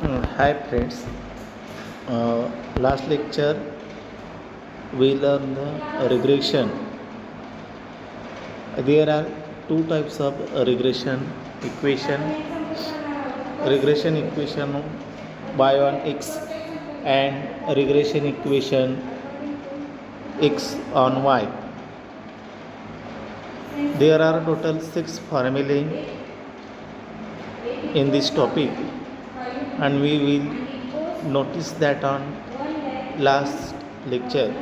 Hi friends. Last lecture we learned the regression. There are two types of regression equation. Regression equation y on x and regression equation x on y. There are total 6 formulae in this topic, and we will notice that on last lecture.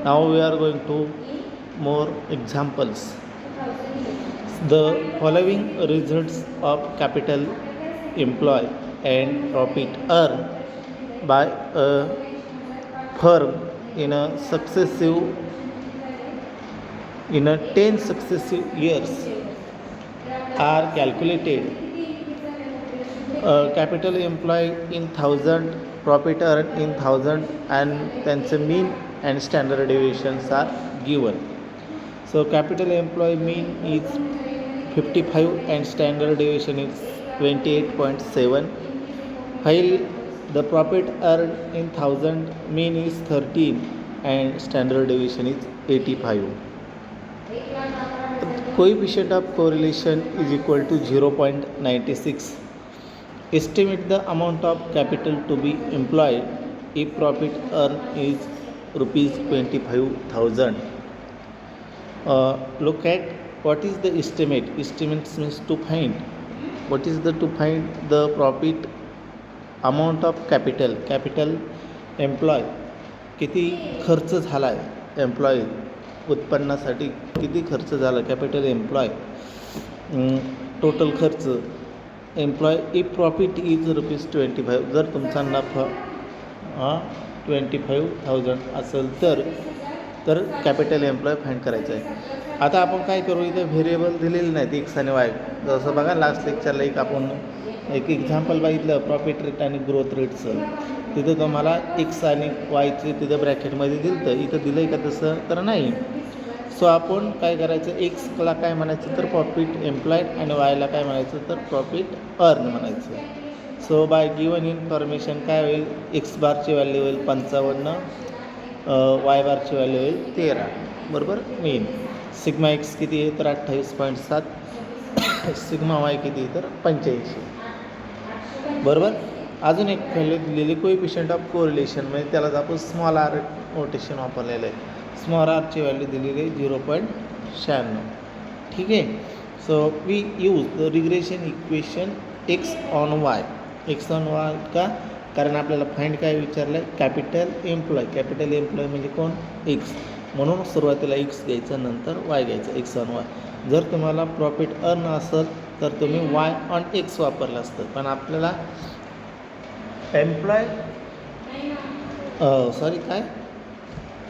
Now we are going to more examples. The following results of capital employ and profit earned by a firm in a 10 successive years are calculated. Capital employed in 1000, profit earned in 1000, and त्यांचे mean and standard deviations are given. So capital employed mean is 55 and standard deviation is 28.7. While the profit earned in 1000 mean is 13 and standard deviation is 85. Coefficient of correlation is equal to 0.96. Estimate the amount of capital to be employed if profit earned is rupees 25,000. Look at what is the estimate. Estimate means to find. What is to find the profit amount of capital. Capital employ किती खर्च झाला आहे employee उत्पन्नासाठी किती खर्च झाला capital employ total खर्च employ if profit is rupees 25. जर तुमचा नफा 25,000 असेल तर कॅपिटल एम्प्लॉय फाइंड करायचं आहे. आता आपण काय करू, इथे व्हेरिएबल दिलेले नाहीत एक्स आणि वाय. जसं बघा लास्ट लेक्चरला आपण एक एक्झाम्पल बघितलं प्रॉफिट रेट आणि ग्रोथ रेटचं. तिथं तुम्हाला एक्स आणि वायचे तिथं ब्रॅकेटमध्ये दिलं तर इथं दिलं आहे का तसं तर नाही. सो आपण काय करायचं, एक्सला काय म्हणायचं तर प्रॉफिट एम्प्लॉयड आणि वायला काय म्हणायचं तर प्रॉफिट अर्न म्हणायचं. सो बाय गिवन इन्फॉर्मेशन काय होईल, एक्स बारची व्हॅल्यू होईल 55, वाय बारची व्हॅल्यू होईल 13. बरोबर. मीन सिग्मा एक्स किती आहे तर 28.7, सिग्मा वाय किती तर 85. बरोबर. अजून एक व्हॅल्यू दिलेली कोएफिशियंट ऑफ कोरिलेशन, म्हणजे त्यालाच आपण स्मॉल आर नोटेशन वापरलेलं आहे. स्मॉल आरची व्हॅल्यू दिलेली आहे 0.96. ठीक आहे. So we use the regression equation x on Y. X on Y का, कारण आपल्याला फाइंड काय विचारलं आहे कॅपिटल एम्प्लॉय. कॅपिटल एम्प्लॉय म्हणजे कोण, एक्स. म्हणून सुरुवातीला एक्स घ्यायचं नंतर वाय घ्यायचं, एक्स ऑन वाय. जर तुम्हाला प्रॉफिट अर्न असेल तर तुम्ही वाय ऑन एक्स वापरलं असतं, पण आपल्याला एम्प्लॉय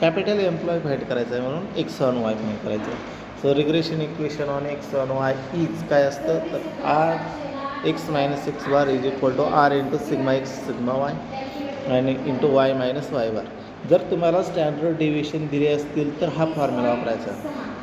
कॅपिटल एम्प्लॉय फाइंड करायचं आहे म्हणून एक्स ऑन वाय फाइंड करायचं आहे. So regression equation on X on Y is काय असतं तर R X minus x bar is equal to R into sigma x sigma Y आणि into Y minus Y bar. जर तुम्हाला standard deviation दिले असतील तर हा फॉर्म्युला वापरायचा.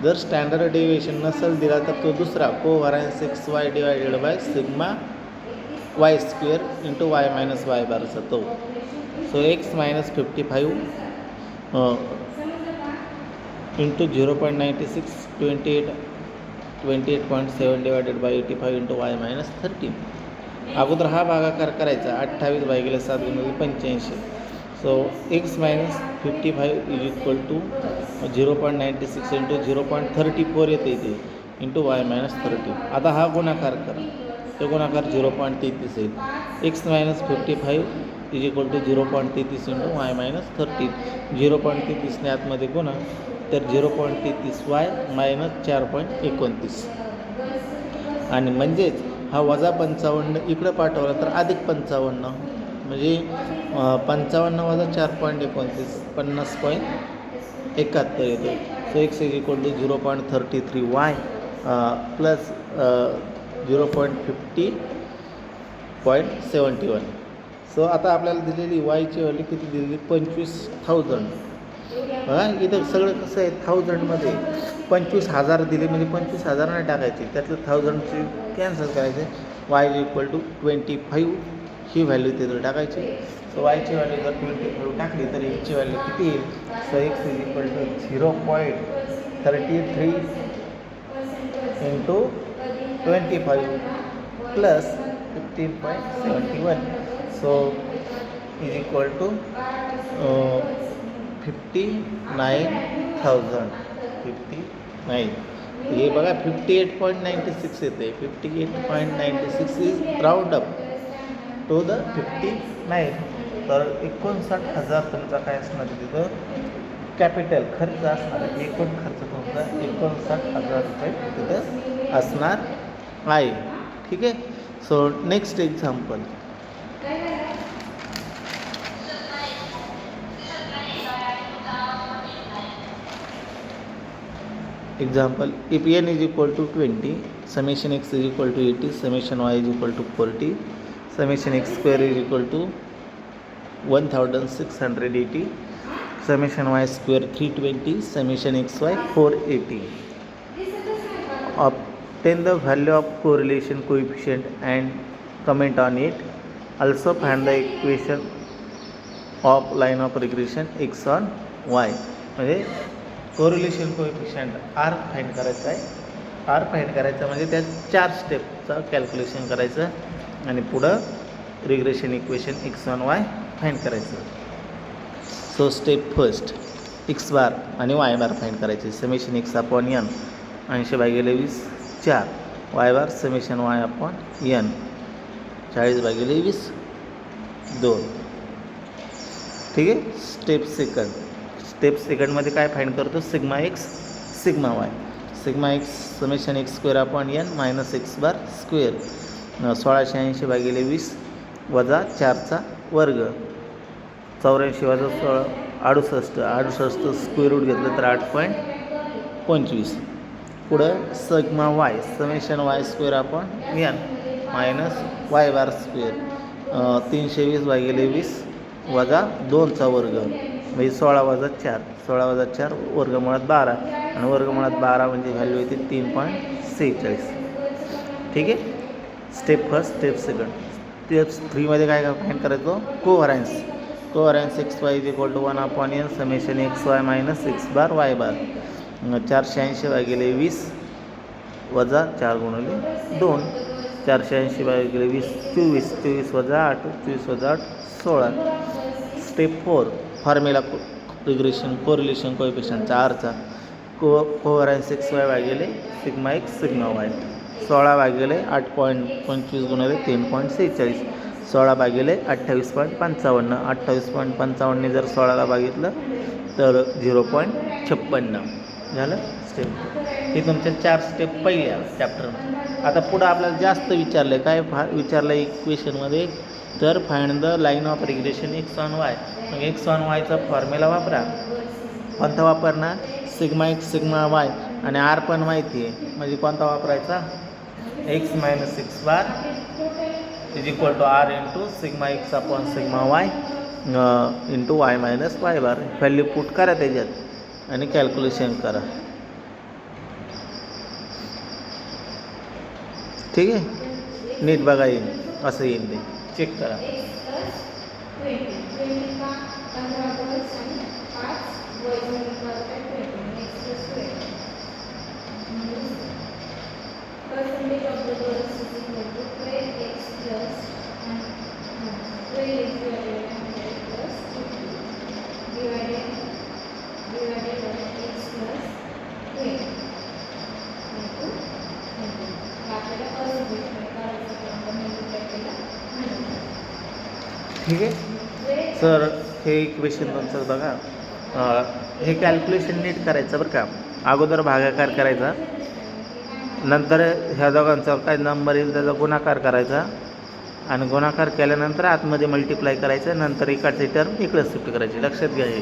जर स्टँडर्ड डेविएशन नसेल दिला तर तो दुसरा covariance x y divided by sigma y square into Y minus y बारचा तो. So x minus 55 into 0.96 28.7 divided by 85 into Y minus 13. अगोदर हा भागाकार करायचा 28 भागिले 7 गुणिले 85. So x minus 55 is equal to 0.96 into 0.34 येते इथे इंटू वाय मायनस 13. आता हा गुणाकार करा, तो गुणाकार 0.33 येईल. X minus 55 is equal to 0.33 into Y minus 13. 0.33ने आतमध्ये गुणा तर 0.33 वाय मायनस 4.29. आणि म्हणजेच हा वजा 55 इकडं पाठवला तर अधिक 55 म्हणजे 55 वजा 4.29 50.71 येतो. So X is equal to 0.33 Y plus 0.50.71. So आता आपल्याला दिलेली वायची व्हॅल्यू किती दिलेली 25,000. इथं सगळं कसं आहे 1000मध्ये 25,000 दिले म्हणजे 25,000 नाही टाकायचे, त्यातलं 1000ची कॅन्सल करायचे. वाय इज इक्वल टू 25 ही व्हॅल्यू तिथं टाकायची. सो वायची व्हॅल्यू जर 25 टाकली तर एक्सची व्हॅल्यू किती येईल? So X is equal to 0.33 into 25 plus 15.71. So is equal to 59,000. हे बघा 58.96 येते. 58.96 is round up to the 59. तर 59,000 तुमचा काय असणार आहे तिथं कॅपिटल खर्च असणार आहे. एकूण खर्च तुमचा 59,000 रुपये तिथं असणार आहे. ठीक आहे. So next example. Example, if n is equal to 20, summation x is equal to 80, summation y is equal to 40, summation x square is equal to 1680, summation y square 320, summation xy 480. Obtain the value of correlation coefficient and comment on it. Also find the equation of line of regression x on y. म्हणजे correlation coefficient R find करायचा आहे. R find करायचा म्हणजे त्या 4 स्टेपचं calculation करायचं आणि पुढं regression equation x on y find करायचं. So step first x bar आणि वाय बार फाइंड करायचे. Summation x upon n 80/20 4, y bar summation y upon n 40/20 2. ठीक आहे. स्टेप सेकंडमध्ये काय फाइंड करतो? Sigma x sigma y. Sigma x summation x square upon n minus x bar square 1680/20 वजा 4चा वर्ग 84 वजा 16 68 स्क्वेअर रूट घेतलं तर 8.25. पुढं sigma y summation y square upon n minus Y bar square 320/20 वजा 2चा वर्ग म्हणजे 16 वजा 4 वर्गमुळात 12 आणि वर्गमुळात 12 म्हणजे व्हॅल्यू येते 3.46. ठीक आहे. Step first. Step second. Step 3मध्ये काय फाइंड करायचो? Covariance x y is equal to 1 upon n summation x y minus x bar y bar 480/20 वजा 4 गुणिले 2 480/20 24 वजा 8 24 वजा 8 16. स्टेप 4 फॉर्म्युला कोरिलेशन कोएफिशियंटचा आरचा कोव्हॅरन्स एक्स वाय भागिले सिग्मा एक्स सिग्मा वाय 16/8.25 गुणिले 3.46 16/28.55 28.55 जर 16ला भागितलं तर 0.56 झालं. स्टेप हे तुमच्या 4 स्टेप पहिल्या चॅप्टरमध्ये. आता पुढं आपल्याला जास्त विचारलं आहे. काय विचारलं इक्वेशनमध्ये? तर find the line of regression X on Y. मग एक्स ऑन वायचा फॉर्म्युला वापरा. कोणता वापरणार? सिग्मा एक्स सिग्मा वाय आणि आर पण माहिती आहे म्हणजे कोणता वापरायचा? X minus x bar is equal to R into sigma X upon sigma Y into Y minus Y bar. Value put करा त्याच्यात आणि कॅल्क्युलेशन करा. ठीक आहे. नीट बघा येईल असं येईल ते चेक करा. ठीक आहे. सर हे इक्वेशन तुमचं बघा. हे कॅल्क्युलेशन नीट करायचं बरं का. अगोदर भागाकार करायचा, नंतर ह्या दोघांचा काय नंबर येईल त्याचा गुणाकार करायचा आणि गुणाकार केल्यानंतर आतमध्ये मल्टिप्लाय करायचं. नंतर इकडचे टर्म इकडे शिफ्ट करायचे. लक्षात घ्या हे.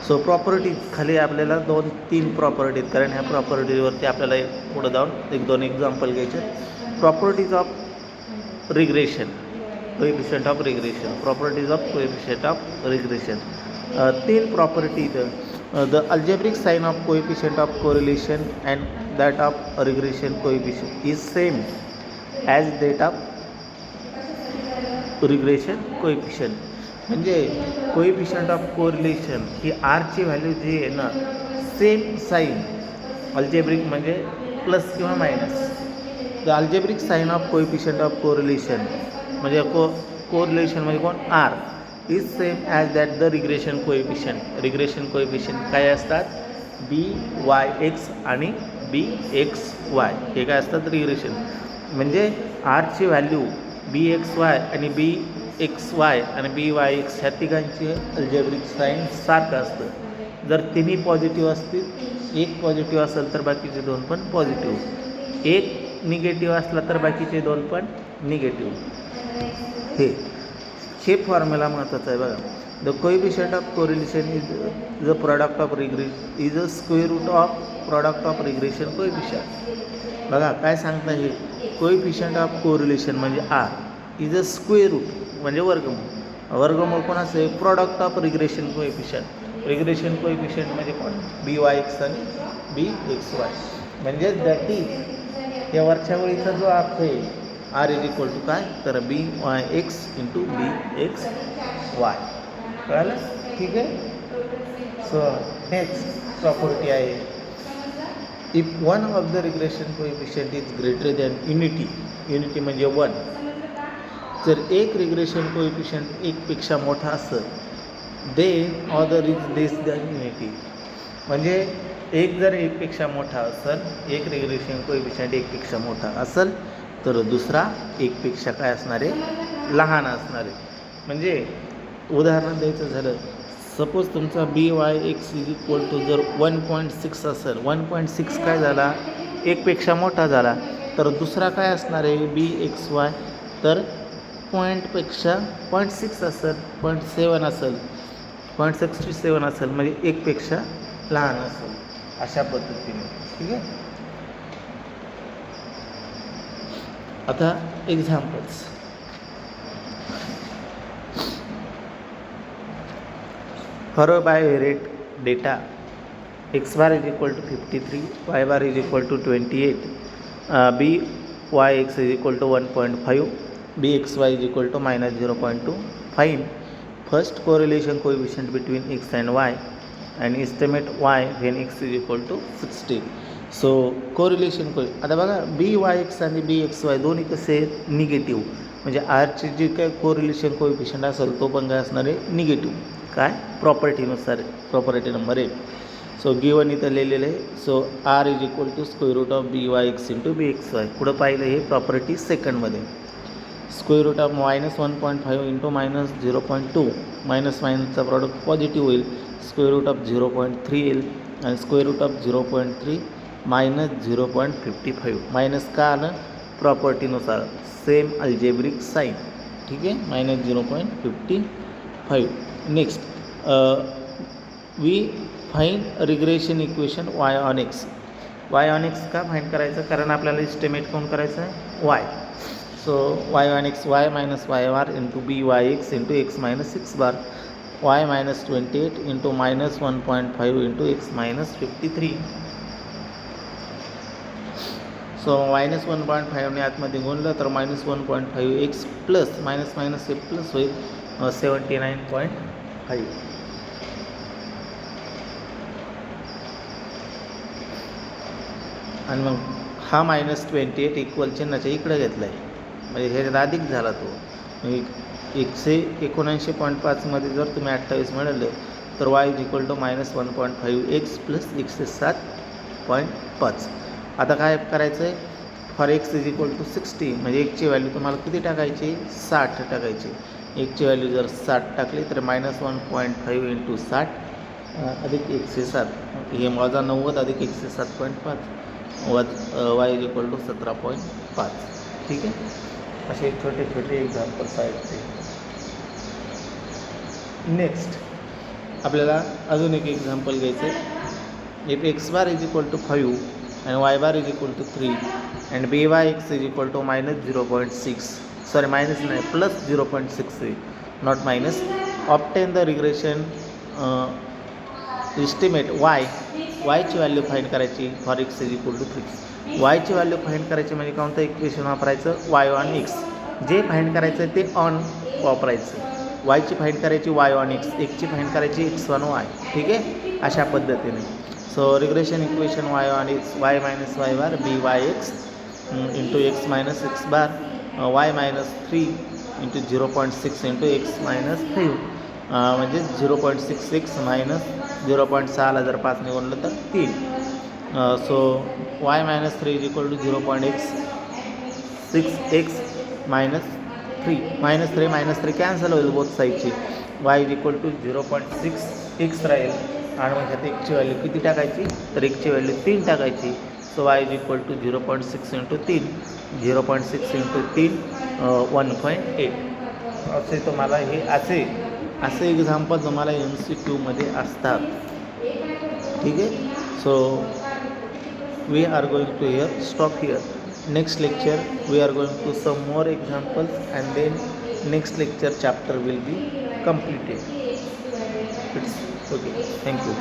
सो प्रॉपर्टीज खाली आपल्याला 2-3 प्रॉपर्टीज, कारण ह्या प्रॉपर्टीवरती आपल्याला पुढं जाऊन 1-2 एक्झाम्पल घ्यायचे. Properties of regression, coefficient of regression, properties of coefficient of regression. 3 properties. The algebraic sign of coefficient of correlation and that of regression coefficient is same as that of regression coefficient. म्हणजे coefficient of correlation ही आरची value जी आहे ना same sign algebraic म्हणजे plus किंवा minus. The algebraic sign of coefficient of correlation म्हणजे correlation म्हणजे कोण r is same as that the regression coefficient. Regression coefficient काय असतात बी वाय एक्स आणि बी एक्स वाय हे काय असतात रिग्रेशन. म्हणजे आरची व्हॅल्यू बी एक्स वाय आणि बी एक्स वाय आणि बी वाय एक्स ह्या तिघांची अल्जेब्रिक साईन सारखं असतं. जर तिन्ही पॉझिटिव्ह असतील एक पॉझिटिव्ह असेल तर बाकीचे दोन पण पॉझिटिव्ह. एक निगेटिव्ह असला तर बाकीचे दोन पण निगेटिव्ह. हे फॉर्म्युला महत्त्वाचं आहे बघा. The coefficient of correlation is the product of is a square root of product of regression coefficient. बघा काय सांगता हे कोएफिशियंट ऑफ कोरिलेशन म्हणजे R is a square root म्हणजे वर्गमूळ. वर्गमूळ कोणाचं आहे product of regression coefficient. Regression coefficient म्हणजे कोण बी वाय एक्स आणि बी एक्स वाय. म्हणजे दॅट इज या वरच्या वेळीचा जो अर्थ आहे आर इज इक्वल टू काय तर बी वाय एक्स इंटू बी एक्स वाय. कळालं ठीक आहे. सो नेक्स्ट प्रॉपर्टी आहे if one of the regression coefficient is greater than unity. Unity म्हणजे वन. जर एक रिग्रेशन कोएफिशियंट एकपेक्षा मोठा असेल then other is less than unity. म्हणजे एक जर एकपेक्षा मोठा असेल एक रिग्रेशन कोएफिशियंट एकपेक्षा मोठा असेल तर दुसरा एकपेक्षा काय असणार आहे लहान असणार आहे. म्हणजे उदाहरण द्यायचं झालं सपोज तुमचा b Y x is equal to जर 1.6 असेल 1.6 काय झाला एकपेक्षा मोठा झाला तर दुसरा काय असणार आहे बी एक्स वाय तर पॉईंटपेक्षा 0.6 असेल 0.7 असेल 0.67 असेल म्हणजे एकपेक्षा लहान असेल अशा पद्धतीने. ठीक आहे. आता examples for a bivariate data x bar is equal to 53 y bar is equal to 28 b Y x is equal to 1.5 b x y is equal to -0.2. Find first correlation coefficient between x and y and estimate y when x is equal to 60. So correlation आता बघा बी Y X आणि B x Y दोन्ही कसे negative म्हणजे आरचे जे काय correlation coefficient असेल तो पण काय असणार आहे निगेटिव्ह काय प्रॉपर्टीनुसार प्रॉपर्टी नंबर 1. सो गिवन इथं लिहिलेलं आहे. So r is equal to square root of b Y x into B x y. कुठं पाहिलं हे प्रॉपर्टी सेकंडमध्ये. Square root of -1.5 into -0.2 minus मायनसचा प्रॉडक्ट पॉझिटिव्ह होईल स्क्वेअर रूट ऑफ 0.3 येईल आणि स्क्वेअर रूट ऑफ 0.3 -0.55 मायनस का आलं प्रॉपर्टीनुसार सेम अल्जेब्रिक साईन. ठीक आहे -0.55. Next we find regression equation y on x. Y on x का फाइंड करायचं कारण आपल्याला एस्टिमेट कोण करायचं आहे y. So y on x y minus Y bar into b Y x into x minus 6 bar y -28 into -1.5 into x -53. So -1.5 ने आतमध्ये गुणलं तर -1.5 एक्स प्लस मायनस मायनस हे प्लस होईल 79.5. आणि मग हा -28 इक्वल चिन्हाच्या इकडे घेतला आहे म्हणजे ह्याच्यात अधिक झाला तो. 179.5 मध्ये जर तुम्ही 28 मिळवलं तर y is equal to -1.5 x plus 107.5. आता काय करायचं आहे for x is equal to 60 म्हणजे एकची व्हॅल्यू तुम्हाला किती टाकायची 60 टाकायची. एकची व्हॅल्यू जर 60 टाकली तर -1.5 इंटू 60 अधिक 107 हे माझा 90 अधिक 107.5 वाय इज इक्वल टू 17.5. ठीक आहे. असे छोटे छोटे एक्झाम्पल्स आहेत ते. नेक्स्ट आपल्याला अजून एक एक्झाम्पल घ्यायचं आहे. If x bar is equal to 5 and y bar is equal to 3 and by x is equal to -0.6 sorry minus नाही plus 0.6 not minus. obtain the regression estimate y ची value find करायची for x is equal to 3. y ची value find करायची म्हणजे कोणतं equation वापरायचं y on x. जे find करायचं ते ऑन वापरायचं. वायची फाईंड करायची वाय ऑन एक्स, एक्सची फाईंड करायची एक्स ऑन वाय. ठीक आहे, अशा पद्धतीने. So regression equation y on x y minus Y bar b Y x into x minus x bar y minus 3 into 0.6 into x minus 3 म्हणजे 0.66 minus 0.6ला जर 5 निवडलं तर 3. So y minus 3 is equal to 0.6x minus 3 -3 cancel होईल both साईडची. Y is equal to 0.6x राहील आणि मग ह्यात एकची व्हॅल्यू किती टाकायची, तर एकची व्हॅल्यू 3 टाकायची. So y is equal to 0.6 into 3 0.6 into 3 1.8. असे तुम्हाला हे असे एक्झाम्पल तुम्हाला MCQमध्ये असतात. ठीक आहे. So we are going to stop here. Next lecture we are going to some more examples and then next lecture chapter will be completed. It's okay. Thank you.